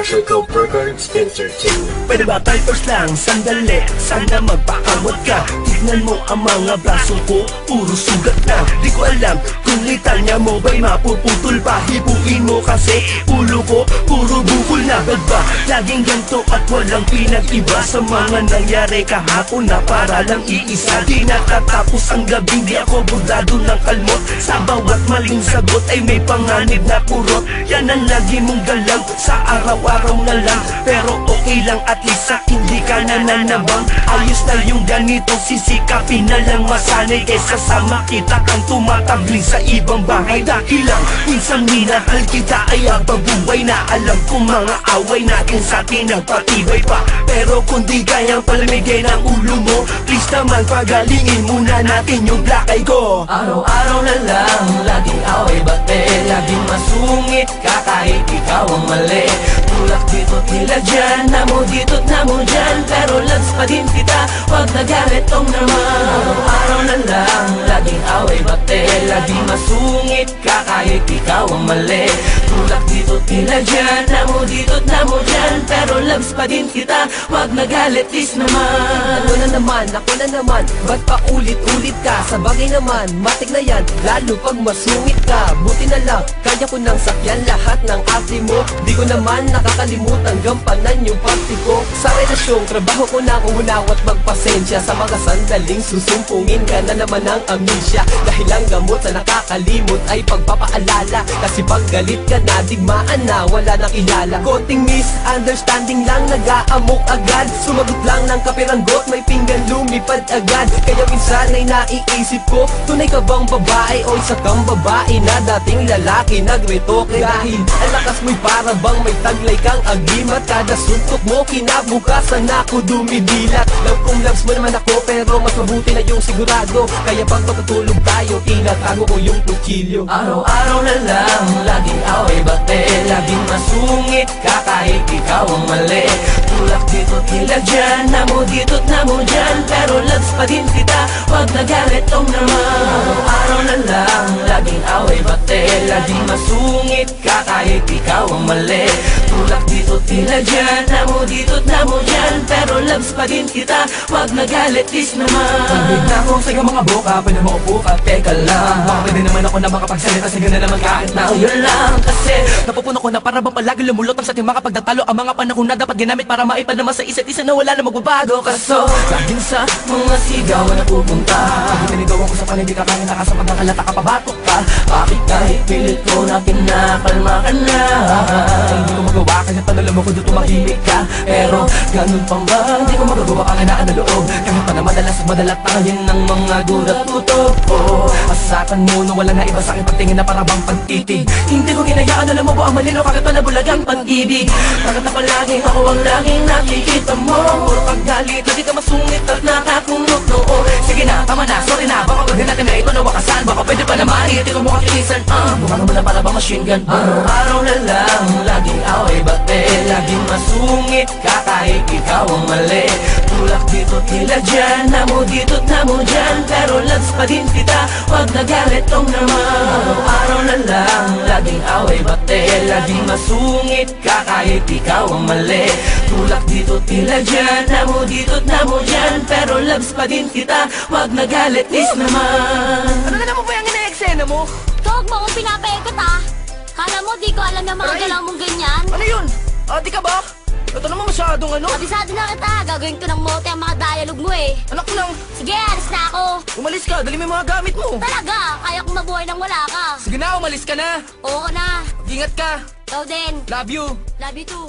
Circle Records Entertainment. Pwede ba tayo first lang? Sandali, sana magpakawat ka. Tignan mo ang mga braso ko, puro sugat na. Di ko alam kung litalnya mo ba'y mapuputol pa. Hibuin mo kasi ulo ko, puro bukol na. Ba't ba laging ganto at walang pinag-iba sa mga nangyari kahapon na para lang iisa? Di natatapos ang gabing di ako burdado ng kalmot. Sa bawat maling sagot ay may panganib na kurot. Yan ang lagi mong galaw sa araw-araw na lang. Pero okay lang at least sa hindi ka nananabang. Ayos na yung ganitong sisikapin na lang masanay kesa sa makita kang tumatabling sa ibang bahay. Dahil lang minsan minahal kita ay ababuhay na. Alam kong mga away natin sa atin nagpatibay pa. Pero kung di kayang palamigay ng ulo mo, please naman pagalingin muna natin yung black eye ko. Araw-araw na lang, laging away bate, laging masungit ka kahit ikaw ang mali. Tulak dito tila dyan, namo dito't namo dyan, pero loves pa din kita, wag nagalit tong naman. Araw-araw na lang, laging away bate, laging masungit ka kahit ikaw ang mali. Tulak dito tila dyan, namo dito't namo dyan, pero loves pa din kita, wag nagalit is naman. Ako na naman, ba't pa ulit-ulit ka? Sa bagay naman, matik na yan, lalo pag masungit ka. Buti na lang, kaya ko nang sakyan lahat ng arte mo. Di ko naman nakakalimutan gampanan yung party ko. Sa relasyong trabaho ko na kung hunawat magpasensya. Sa mga sandaling susumpungin ka na naman ng amnesia. Dahil ang gamot sa nakakalimot ay pagpapaalala. Kasi pag galit ka na, digmaan na, wala nang kilala. Konting misunderstanding lang, nag-aamok agad. Sumagot lang ng kapiranggot, may pinggan lumipad agad. Kaya minsan ay naiisip ko, tunay ka bang babae o isa kang babae na dating lalaki nagretoke? Dahil ang lakas mo'y para bang may taglay kang agimat. Kada suntok mo kinabukasan ako dumidilat. Love kong loves mo naman ako, pero mas mabuti na yung sigurado. Kaya pag matutulog tayo, tinatago ko yung kutsilyo. Araw-araw na lang, laging away bate, laging masungit ka kahit ikaw ang mali. Tulak dito tila dyan, namo dito't namo dyan, pero loves pa din kita, wag nagalit tong naman. Araw-araw na lang, laging away bate, laging masungit ka kahit ikaw ang mali. Tulak dito tila dyan, namo dito't namo dyan, pero loves pa din kita, wag nagalit is naman. Pagod na ako sa iyong mga boka, pwede maupo ka, teka lang. Baka pwede naman ako na makapagsalita, sige na naman kahit na Yun lang kasi napupuno ko na para bang palagi lumulutang sa ating mga pagtatalo. Ang mga panahon na dapat ginamit para maipadama sa isa't isa na wala na magbabago. Kaso laging sa mga sigaw na pupunta, pag tinigawan ko sa paligid ka, kaya nakasa pagkakalata ka, pabatok ka. bakit kahit pilit ko na kinakalma ka na? Hindi ko magawa kaya panalam mo ko dito tumahimik ka. Pero ganun pang ba, hindi ko magagawa kaganaan na loob. Kahit pa na madalat tayin ng mga gulat tutok ko. Asakan mo na wala na iba sa akin pagtingin na para bang pagtitig. Hindi ko hinayaan, alam mo ba ang malino, kahit pa nabulagang pag-ibig. Bakit na palaging ako ang laging nakikita mo? Puro paggalit, lagi ka masungit at nakakunot noo. Sige na, tama na, sorry na, baka pagin natin na ito na wakasan. Baka pwede pa naman, hindi ko mukha kinisan. Mukha naman na para bang machine gun. Araw-araw na lang, laging away bate, laging masungit ka kahit ikaw ang mali. Tulak dito tila dyan, namo dito't namo dyan, pero loves pa din kita, wag nagalit tong naman. Araw-araw na lang, laging away bate, laging masungit ka kahit ikaw ang mali. Tulak dito tila dyan, namo dito't namo dyan, pero loves pa din kita, wag nagalit is naman. Ano na naman ba yung ina-eksena mo? Huwag mo akong pinapaikot ah. Kala mo di ko alam yung mga Aray! galaw mong ganyan? Ano yun? Ate ka ba? Ito naman masyadong ano? Abisado na kita, gagawin ko ng mote ang mga dialogue mo eh. Anak ko lang, Sige, alis na ako. umalis ka, dali mo yung mga gamit mo. Talaga, kaya kong mabuhay nang wala ka. Sige na, umalis ka na. Oo na, Ingat ka. ikaw din. Love you. Love you too.